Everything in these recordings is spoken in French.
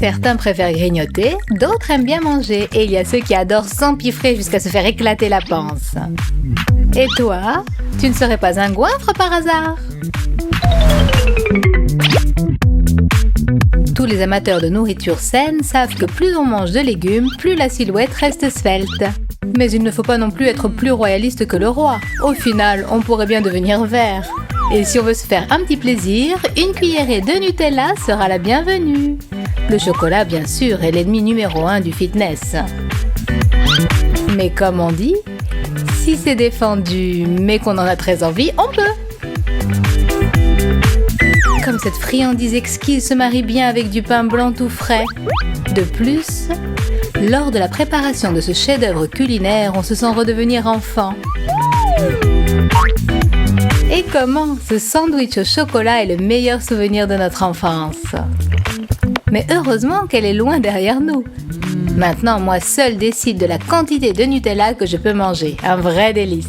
Certains préfèrent grignoter, d'autres aiment bien manger, et il y a ceux qui adorent s'empiffrer jusqu'à se faire éclater la panse. Et toi, tu ne serais pas un goinfre par hasard? Tous les amateurs de nourriture saine savent que plus on mange de légumes, plus la silhouette reste svelte. Mais il ne faut pas non plus être plus royaliste que le roi. Au final, on pourrait bien devenir vert. Et si on veut se faire un petit plaisir, une cuillerée de Nutella sera la bienvenue. Le chocolat, bien sûr, est l'ennemi numéro 1 du fitness. Mais comme on dit, si c'est défendu, mais qu'on en a très envie, on peut. Comme cette friandise exquise se marie bien avec du pain blanc tout frais. De plus, lors de la préparation de ce chef-d'œuvre culinaire, on se sent redevenir enfant. Et comment ce sandwich au chocolat est le meilleur souvenir de notre enfance. Mais heureusement qu'elle est loin derrière nous. Maintenant, moi seule décide de la quantité de Nutella que je peux manger. Un vrai délice.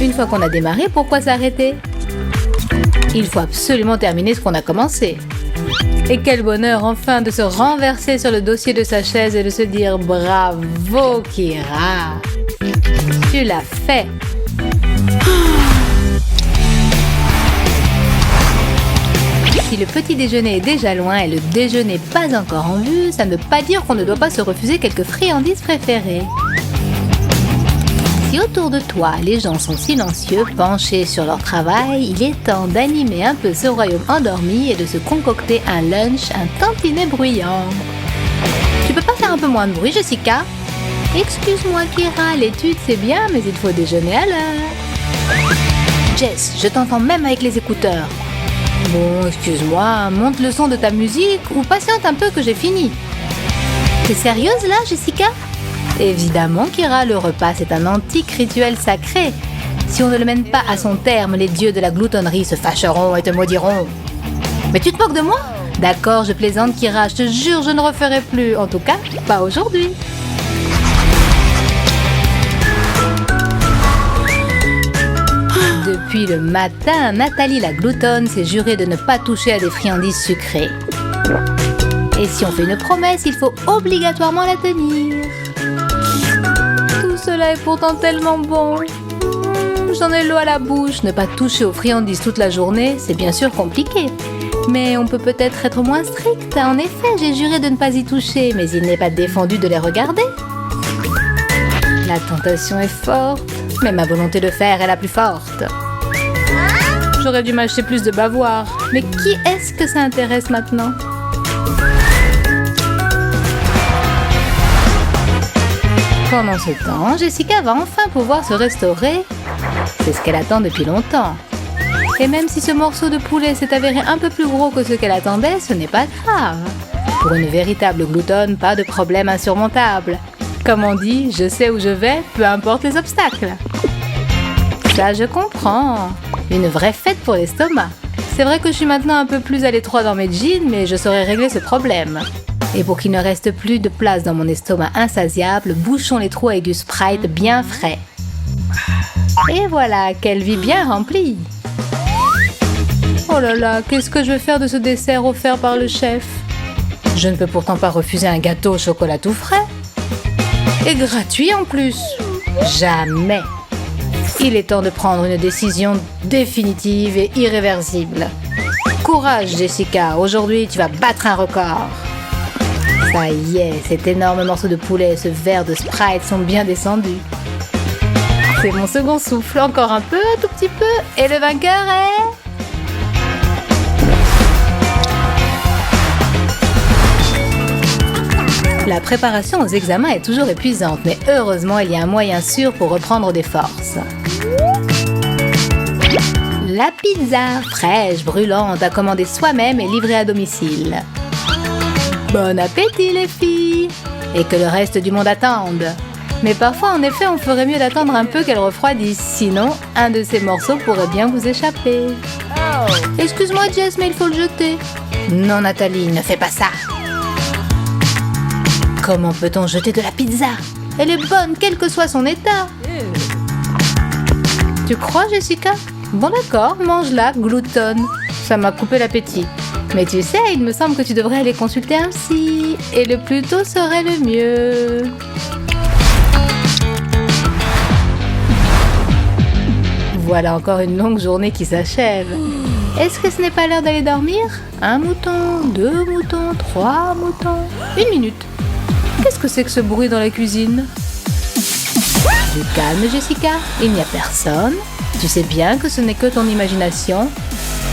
Une fois qu'on a démarré, pourquoi s'arrêter? Il faut absolument terminer ce qu'on a commencé. Et quel bonheur enfin de se renverser sur le dossier de sa chaise et de se dire « Bravo Kira, tu l'as fait !» Si le petit déjeuner est déjà loin et le déjeuner pas encore en vue, ça ne veut pas dire qu'on ne doit pas se refuser quelques friandises préférées. Si autour de toi, les gens sont silencieux, penchés sur leur travail, il est temps d'animer un peu ce royaume endormi et de se concocter un lunch un tantinet bruyant. Tu peux pas faire un peu moins de bruit, Jessica? Excuse-moi, Kira, l'étude c'est bien, mais il faut déjeuner à l'heure. Jess, je t'entends même avec les écouteurs. Bon, excuse-moi, monte le son de ta musique ou patiente un peu que j'ai fini. T'es sérieuse là, Jessica? Évidemment, Kira, le repas c'est un antique rituel sacré. Si on ne le mène pas à son terme, les dieux de la gloutonnerie se fâcheront et te maudiront. Mais tu te moques de moi? D'accord, je plaisante, Kira, je te jure, je ne referai plus. En tout cas, pas aujourd'hui. Depuis le matin, Nathalie la gloutonne s'est jurée de ne pas toucher à des friandises sucrées. Et si on fait une promesse, il faut obligatoirement la tenir. Tout cela est pourtant tellement bon. J'en ai l'eau à la bouche. Ne pas toucher aux friandises toute la journée, c'est bien sûr compliqué. Mais on peut peut-être être moins strict. En effet, j'ai juré de ne pas y toucher, mais il n'est pas défendu de les regarder. La tentation est forte, mais ma volonté de faire est la plus forte. J'aurais dû m'acheter plus de bavoirs. Mais qui est-ce que ça intéresse maintenant? Pendant ce temps, Jessica va enfin pouvoir se restaurer. C'est ce qu'elle attend depuis longtemps. Et même si ce morceau de poulet s'est avéré un peu plus gros que ce qu'elle attendait, ce n'est pas grave. Pour une véritable gloutonne, pas de problème insurmontable. Comme on dit, je sais où je vais, peu importe les obstacles. Ça, je comprends. Une vraie fête pour l'estomac. C'est vrai que je suis maintenant un peu plus à l'étroit dans mes jeans, mais je saurais régler ce problème. Et pour qu'il ne reste plus de place dans mon estomac insatiable, bouchons les trous avec du Sprite bien frais. Et voilà, quelle vie bien remplie! Oh là là, qu'est-ce que je vais faire de ce dessert offert par le chef? Je ne peux pourtant pas refuser un gâteau au chocolat tout frais. Et gratuit en plus. Jamais. Il est temps de prendre une décision définitive et irréversible. Courage, Jessica, aujourd'hui tu vas battre un record. Ça y est, cet énorme morceau de poulet et ce verre de Sprite sont bien descendus. C'est mon second souffle, encore un peu, tout petit peu, et le vainqueur est... La préparation aux examens est toujours épuisante, mais heureusement, il y a un moyen sûr pour reprendre des forces. La pizza, fraîche, brûlante, à commander soi-même et livrée à domicile. Bon appétit les filles! Et que le reste du monde attende. Mais parfois, en effet, on ferait mieux d'attendre un peu qu'elle refroidisse, sinon, un de ces morceaux pourrait bien vous échapper. Excuse-moi Jess, mais il faut le jeter. Non Nathalie, ne fais pas ça! Comment peut-on jeter de la pizza? Elle est bonne, quel que soit son état. Tu crois, Jessica? Bon d'accord, mange-la, gloutonne. ça m'a coupé l'appétit. Mais tu sais, il me semble que tu devrais aller consulter un psy. Et le plus tôt serait le mieux. Voilà encore une longue journée qui s'achève. Est-ce que ce n'est pas l'heure d'aller dormir? 1 mouton, 2 moutons, 3 moutons. 1 minute. Qu'est-ce que c'est que ce bruit dans la cuisine? Du calme, Jessica. Il n'y a personne. Tu sais bien que ce n'est que ton imagination.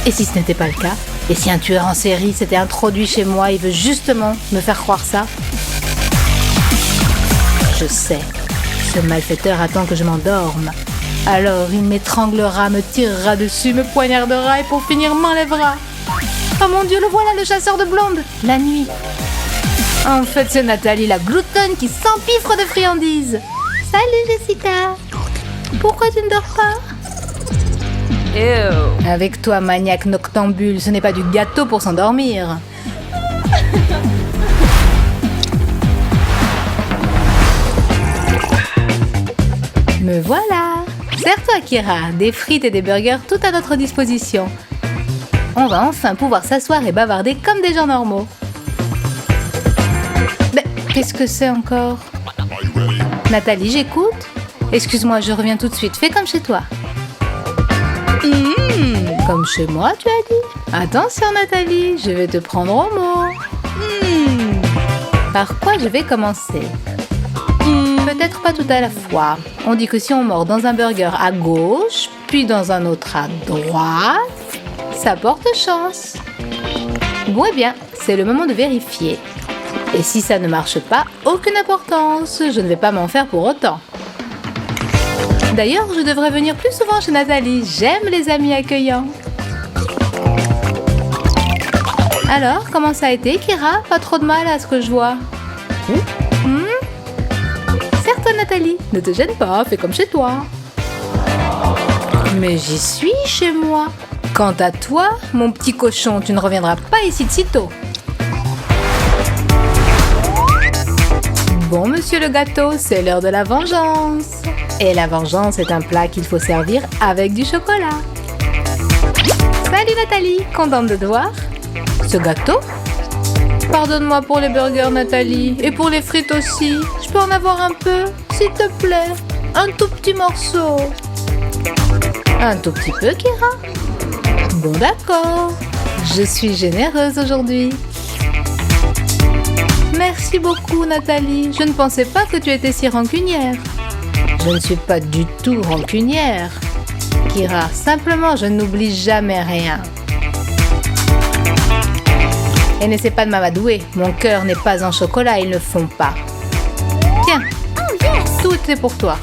Et si ce n'était pas le cas? Et si un tueur en série s'était introduit chez moi et veut justement me faire croire ça? Je sais. Ce malfaiteur attend que je m'endorme. Alors il m'étranglera, me tirera dessus, me poignardera et pour finir m'enlèvera. Oh mon Dieu, le voilà, le chasseur de blondes. La nuit. En fait, c'est Nathalie, la gloutonne qui s'empiffre de friandises. Salut Jessica. Pourquoi tu ne dors pas? Ew. Avec toi, maniaque noctambule, ce n'est pas du gâteau pour s'endormir. Me voilà. Sers-toi, Kira, des frites et des burgers tout à notre disposition. On va enfin pouvoir s'asseoir et bavarder comme des gens normaux. Mais qu'est-ce que c'est encore? Nathalie, j'écoute. Excuse-moi, je reviens tout de suite. Fais comme chez toi. Comme chez moi, tu as dit? Attention, Nathalie, je vais te prendre au mot. Par quoi je vais commencer? Peut-être pas tout à la fois. On dit que si on mord dans un burger à gauche, puis dans un autre à droite, ça porte chance. Bon, eh bien, c'est le moment de vérifier. Et si ça ne marche pas, aucune importance. Je ne vais pas m'en faire pour autant. D'ailleurs, je devrais venir plus souvent chez Nathalie. J'aime les amis accueillants. Alors, comment ça a été, Kira? Pas trop de mal à ce que je vois. Serre-toi, Nathalie. Ne te gêne pas, fais comme chez toi. Mais j'y suis chez moi. Quant à toi, mon petit cochon, tu ne reviendras pas ici de sitôt. Bon, monsieur le gâteau, c'est l'heure de la vengeance. Et la vengeance est un plat qu'il faut servir avec du chocolat. Salut Nathalie, contente de te voir. Ce gâteau? Pardonne-moi pour les burgers, Nathalie, et pour les frites aussi. Je peux en avoir un peu, s'il te plaît? Un tout petit morceau. Un tout petit peu, Kira? Bon, d'accord. Je suis généreuse aujourd'hui. Merci beaucoup, Nathalie. Je ne pensais pas que tu étais si rancunière. Je ne suis pas du tout rancunière, Kira. Simplement, je n'oublie jamais rien. Et n'essaie pas de m'amadouer. Mon cœur n'est pas en chocolat, ils ne font pas. Tiens, tout est pour toi.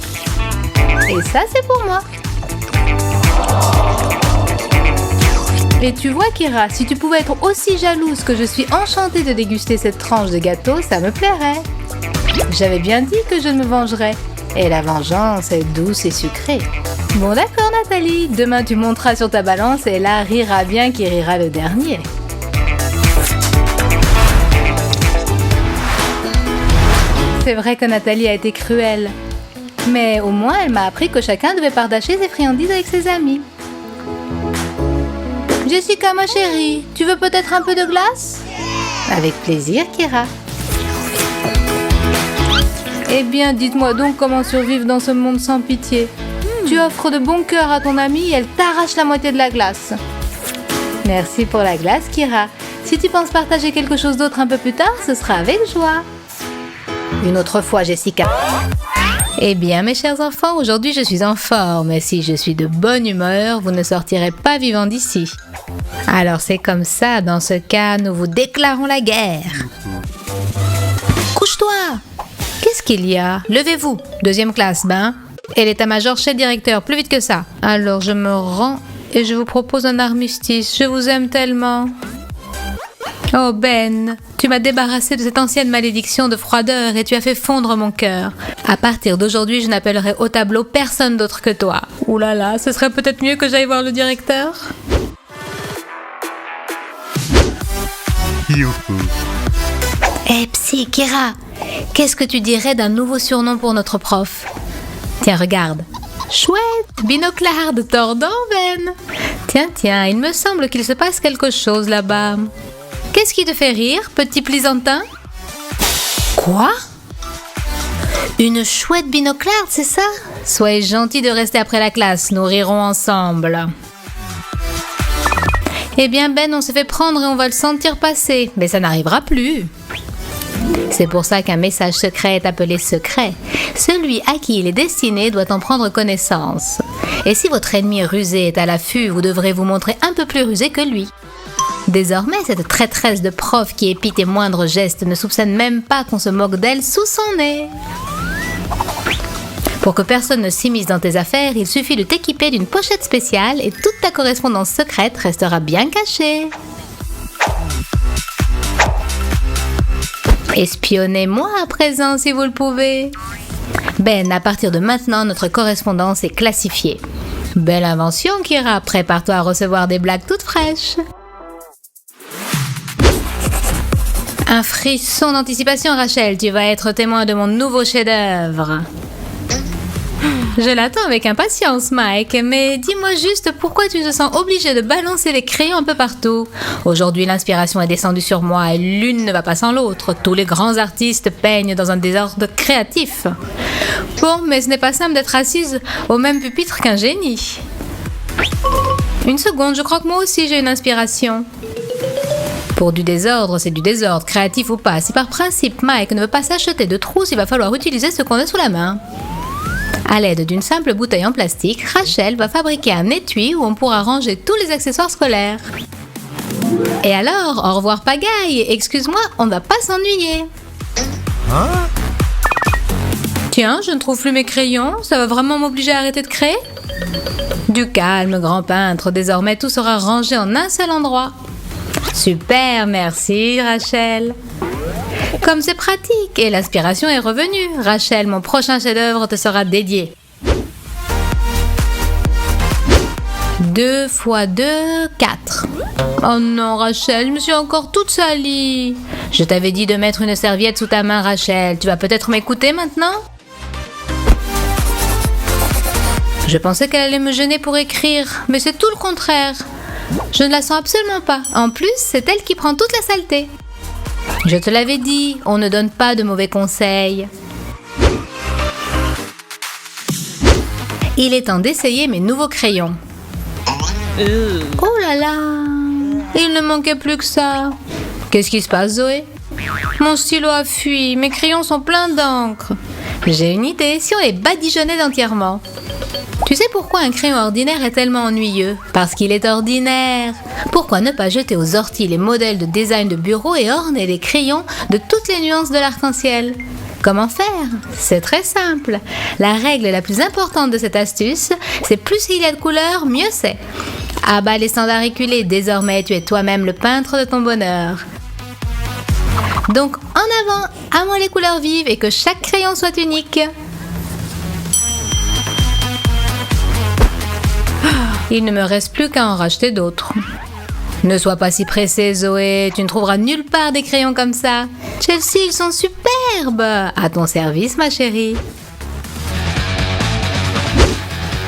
Et ça, c'est pour moi. Et tu vois, Kira, si tu pouvais être aussi jalouse que je suis enchantée de déguster cette tranche de gâteau, ça me plairait. J'avais bien dit que je me vengerais. Et la vengeance est douce et sucrée. Bon d'accord, Nathalie, demain tu monteras sur ta balance et là rira bien qui rira le dernier. C'est vrai que Nathalie a été cruelle. Mais au moins elle m'a appris que chacun devait partager ses friandises avec ses amis. Jessica, ma chérie, tu veux peut-être un peu de glace? Avec plaisir, Kira. Eh bien, dites-moi donc comment survivre dans ce monde sans pitié. Tu offres de bon cœur à ton amie et elle t'arrache la moitié de la glace. Merci pour la glace, Kira. Si tu penses partager quelque chose d'autre un peu plus tard, ce sera avec joie. Une autre fois, Jessica. Eh bien, mes chers enfants, aujourd'hui je suis en forme. Et si je suis de bonne humeur, vous ne sortirez pas vivants d'ici. Alors c'est comme ça, dans ce cas, nous vous déclarons la guerre. Couche-toi! Qu'est-ce qu'il y a? Levez-vous, deuxième classe, ben. Et l'état-major chez le directeur, plus vite que ça. Alors je me rends et je vous propose un armistice. Je vous aime tellement. Oh Ben, tu m'as débarrassé de cette ancienne malédiction de froideur et tu as fait fondre mon cœur. À partir d'aujourd'hui, je n'appellerai au tableau personne d'autre que toi. Ouh là là, ce serait peut-être mieux que j'aille voir le directeur. Youhou. Eh Psy, Kira, qu'est-ce que tu dirais d'un nouveau surnom pour notre prof? Tiens, regarde. Chouette, binoclarde, tordant, Ben. Tiens, il me semble qu'il se passe quelque chose là-bas. Qu'est-ce qui te fait rire, petit plaisantin? Quoi? Une chouette binoclarde, c'est ça? Soyez gentil de rester après la classe, nous rirons ensemble. Eh bien Ben, on s'est fait prendre et on va le sentir passer, mais ça n'arrivera plus. C'est pour ça qu'un message secret est appelé secret. Celui à qui il est destiné doit en prendre connaissance. Et si votre ennemi rusé est à l'affût, vous devrez vous montrer un peu plus rusé que lui. Désormais, cette traîtresse de prof qui épie tes moindres gestes ne soupçonne même pas qu'on se moque d'elle sous son nez. Pour que personne ne s'immisce dans tes affaires, il suffit de t'équiper d'une pochette spéciale et toute ta correspondance secrète restera bien cachée. Espionnez-moi à présent si vous le pouvez. Ben, à partir de maintenant, notre correspondance est classifiée. Belle invention, Kira. Prépare-toi à recevoir des blagues toutes fraîches. Un frisson d'anticipation, Rachel. Tu vas être témoin de mon nouveau chef-d'œuvre. Je l'attends avec impatience, Mike, mais dis-moi juste pourquoi tu te sens obligé de balancer les crayons un peu partout. Aujourd'hui, l'inspiration est descendue sur moi et l'une ne va pas sans l'autre. Tous les grands artistes peignent dans un désordre créatif. Bon, mais ce n'est pas simple d'être assise au même pupitre qu'un génie. Une seconde, je crois que moi aussi j'ai une inspiration. Pour du désordre, c'est du désordre, créatif ou pas. Si par principe, Mike ne veut pas s'acheter de trousse, il va falloir utiliser ce qu'on a sous la main. À l'aide d'une simple bouteille en plastique, Rachel va fabriquer un étui où on pourra ranger tous les accessoires scolaires. Et alors, au revoir pagaille, excuse-moi, on ne va pas s'ennuyer. Tiens, je ne trouve plus mes crayons, ça va vraiment m'obliger à arrêter de créer? Du calme, grand peintre, désormais tout sera rangé en un seul endroit. Super, merci Rachel. Comme c'est pratique et l'inspiration est revenue. Rachel, mon prochain chef-d'œuvre te sera dédié. 2 x 2, 4. Oh non, Rachel, je me suis encore toute salie. Je t'avais dit de mettre une serviette sous ta main, Rachel. Tu vas peut-être m'écouter maintenant? Je pensais qu'elle allait me gêner pour écrire, mais c'est tout le contraire. Je ne la sens absolument pas. En plus, c'est elle qui prend toute la saleté. Je te l'avais dit, on ne donne pas de mauvais conseils. Il est temps d'essayer mes nouveaux crayons. Oh là là, il ne manquait plus que ça. Qu'est-ce qui se passe, Zoé? Mon stylo a fui, mes crayons sont pleins d'encre. J'ai une idée, si on les badigeonnait entièrement. Tu sais pourquoi un crayon ordinaire est tellement ennuyeux? Parce qu'il est ordinaire. Pourquoi ne pas jeter aux orties les modèles de design de bureau et orner les crayons de toutes les nuances de l'arc-en-ciel? Comment faire? C'est très simple. La règle la plus importante de cette astuce, c'est plus il y a de couleurs, mieux c'est. Ah bah les standards éculés, désormais tu es toi-même le peintre de ton bonheur. Donc en avant, à moi les couleurs vives et que chaque crayon soit unique. Il ne me reste plus qu'à en racheter d'autres. Ne sois pas si pressée, Zoé. Tu ne trouveras nulle part des crayons comme ça. Chelsea, ils sont superbes. À ton service, ma chérie.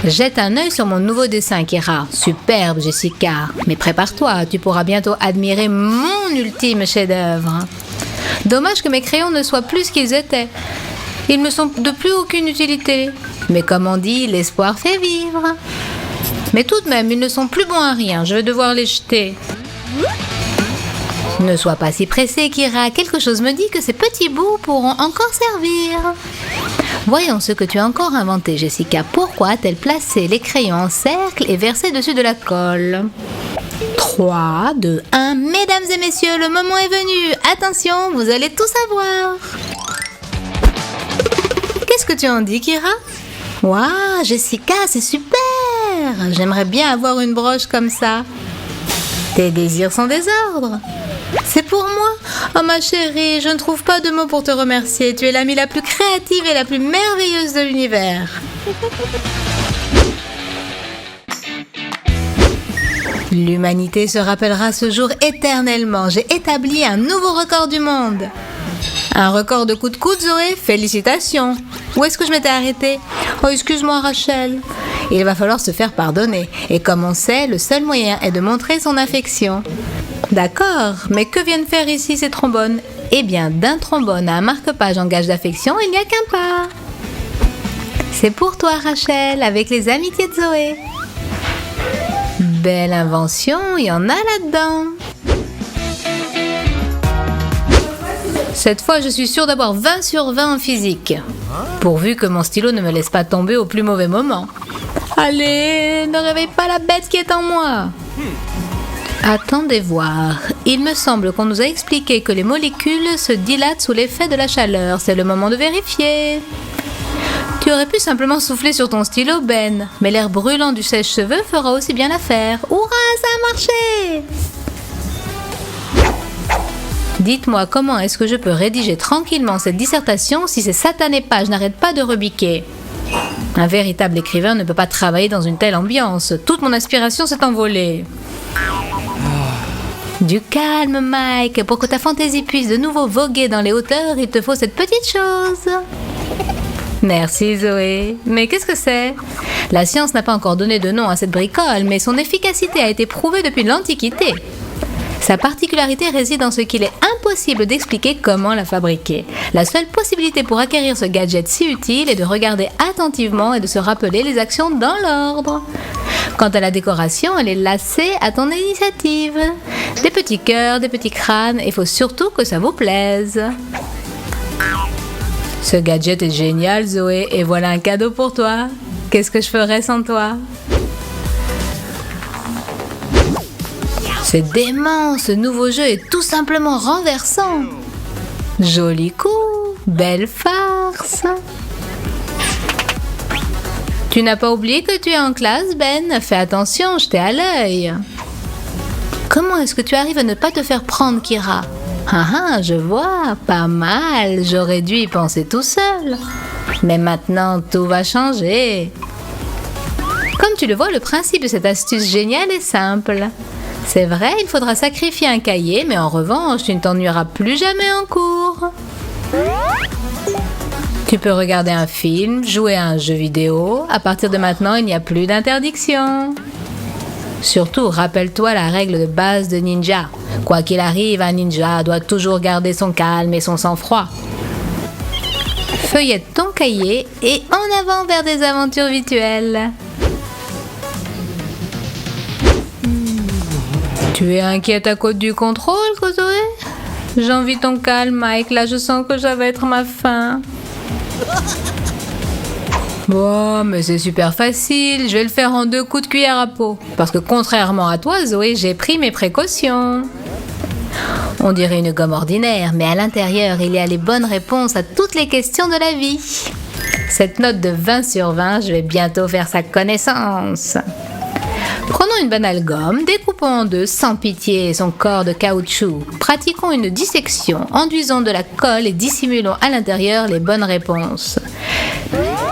Jette un œil sur mon nouveau dessin, Kira. Superbe, Jessica. Mais prépare-toi, tu pourras bientôt admirer mon ultime chef-d'œuvre. Dommage que mes crayons ne soient plus ce qu'ils étaient. Ils me sont de plus aucune utilité. Mais comme on dit, l'espoir fait vivre. Mais tout de même, ils ne sont plus bons à rien. Je vais devoir les jeter. Ne sois pas si pressée, Kira. Quelque chose me dit que ces petits bouts pourront encore servir. Voyons ce que tu as encore inventé, Jessica. Pourquoi a-t-elle placé les crayons en cercle et versé dessus de la colle? 3, 2, 1. Mesdames et messieurs, le moment est venu. Attention, vous allez tout savoir. Qu'est-ce que tu en dis, Kira? Waouh, Jessica, c'est super! J'aimerais bien avoir une broche comme ça. Tes désirs sont des ordres. C'est pour moi? Oh ma chérie, je ne trouve pas de mots pour te remercier. Tu es l'amie la plus créative et la plus merveilleuse de l'univers. L'humanité se rappellera ce jour éternellement. J'ai établi un nouveau record du monde. Un record de coups de coude, Zoé? Félicitations. Où est-ce que je m'étais arrêtée? Oh, excuse-moi, Rachel. Il va falloir se faire pardonner. Et comme on sait, le seul moyen est de montrer son affection. D'accord, mais que viennent faire ici ces trombones? Eh bien, d'un trombone à un marque-page en gage d'affection, il n'y a qu'un pas. C'est pour toi, Rachel, avec les amitiés de Zoé. Belle invention, il y en a là-dedans. Cette fois, je suis sûre d'avoir 20 sur 20 en physique. Pourvu que mon stylo ne me laisse pas tomber au plus mauvais moment. Allez, ne réveille pas la bête qui est en moi. Attendez voir. Il me semble qu'on nous a expliqué que les molécules se dilatent sous l'effet de la chaleur. C'est le moment de vérifier. Tu aurais pu simplement souffler sur ton stylo, Ben. Mais l'air brûlant du sèche-cheveux fera aussi bien l'affaire. Hurrah, ça a marché! Dites-moi, comment est-ce que je peux rédiger tranquillement cette dissertation si ces satanées pages n'arrêtent pas de rebiquer? Un véritable écrivain ne peut pas travailler dans une telle ambiance. Toute mon inspiration s'est envolée. Du calme, Mike. Pour que ta fantaisie puisse de nouveau voguer dans les hauteurs, il te faut cette petite chose. Merci, Zoé. Mais qu'est-ce que c'est? La science n'a pas encore donné de nom à cette bricole, mais son efficacité a été prouvée depuis l'Antiquité. Sa particularité réside dans ce qu'il est impossible d'expliquer comment la fabriquer. La seule possibilité pour acquérir ce gadget si utile est de regarder attentivement et de se rappeler les actions dans l'ordre. Quant à la décoration, elle est laissée à ton initiative. Des petits cœurs, des petits crânes, il faut surtout que ça vous plaise. Ce gadget est génial, Zoé, et voilà un cadeau pour toi. Qu'est-ce que je ferais sans toi? C'est dément, ce nouveau jeu est tout simplement renversant. Joli coup, belle farce. Tu n'as pas oublié que tu es en classe, Ben? Fais attention, je t'ai à l'œil. Comment est-ce que tu arrives à ne pas te faire prendre, Kira? Ah, je vois, pas mal, j'aurais dû y penser tout seul. Mais maintenant, tout va changer. Comme tu le vois, le principe de cette astuce géniale est simple. C'est vrai, il faudra sacrifier un cahier, mais en revanche, tu ne t'ennuieras plus jamais en cours. Tu peux regarder un film, jouer à un jeu vidéo. À partir de maintenant, il n'y a plus d'interdiction. Surtout, rappelle-toi la règle de base de ninja. Quoi qu'il arrive, un ninja doit toujours garder son calme et son sang-froid. Feuillette ton cahier et en avant vers des aventures virtuelles. Tu es inquiète à cause du contrôle, Zoé? J'envie ton calme, Mike. Là, je sens que ça va être ma fin. Bon, mais c'est super facile. Je vais le faire en 2 coups de cuillère à peau. Parce que contrairement à toi, Zoé, j'ai pris mes précautions. On dirait une gomme ordinaire, mais à l'intérieur, il y a les bonnes réponses à toutes les questions de la vie. Cette note de 20 sur 20, je vais bientôt faire sa connaissance. Prenons une banale gomme, découpons en 2 sans pitié son corps de caoutchouc. Pratiquons une dissection, enduisons de la colle et dissimulons à l'intérieur les bonnes réponses.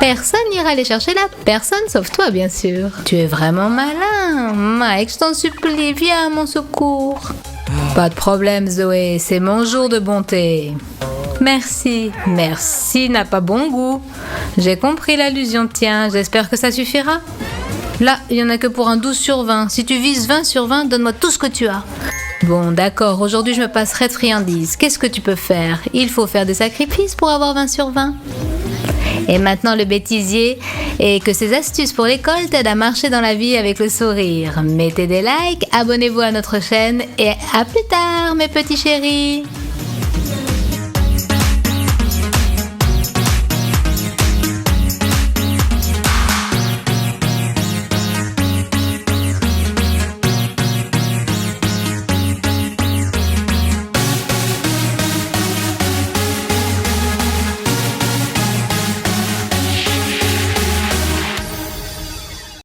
Personne n'ira les chercher là, personne sauf toi bien sûr. Tu es vraiment malin, Mike, je t'en supplie, viens à mon secours. Pas de problème Zoé, c'est mon jour de bonté. Merci, merci n'a pas bon goût. J'ai compris l'allusion, tiens, j'espère que ça suffira. Là, il n'y en a que pour un 12 sur 20. Si tu vises 20 sur 20, donne-moi tout ce que tu as. Bon, d'accord, aujourd'hui je me passerai de friandises. Qu'est-ce que tu peux faire? Il faut faire des sacrifices pour avoir 20 sur 20. Et maintenant le bêtisier, et que ces astuces pour l'école t'aident à marcher dans la vie avec le sourire. Mettez des likes, abonnez-vous à notre chaîne, et à plus tard mes petits chéris.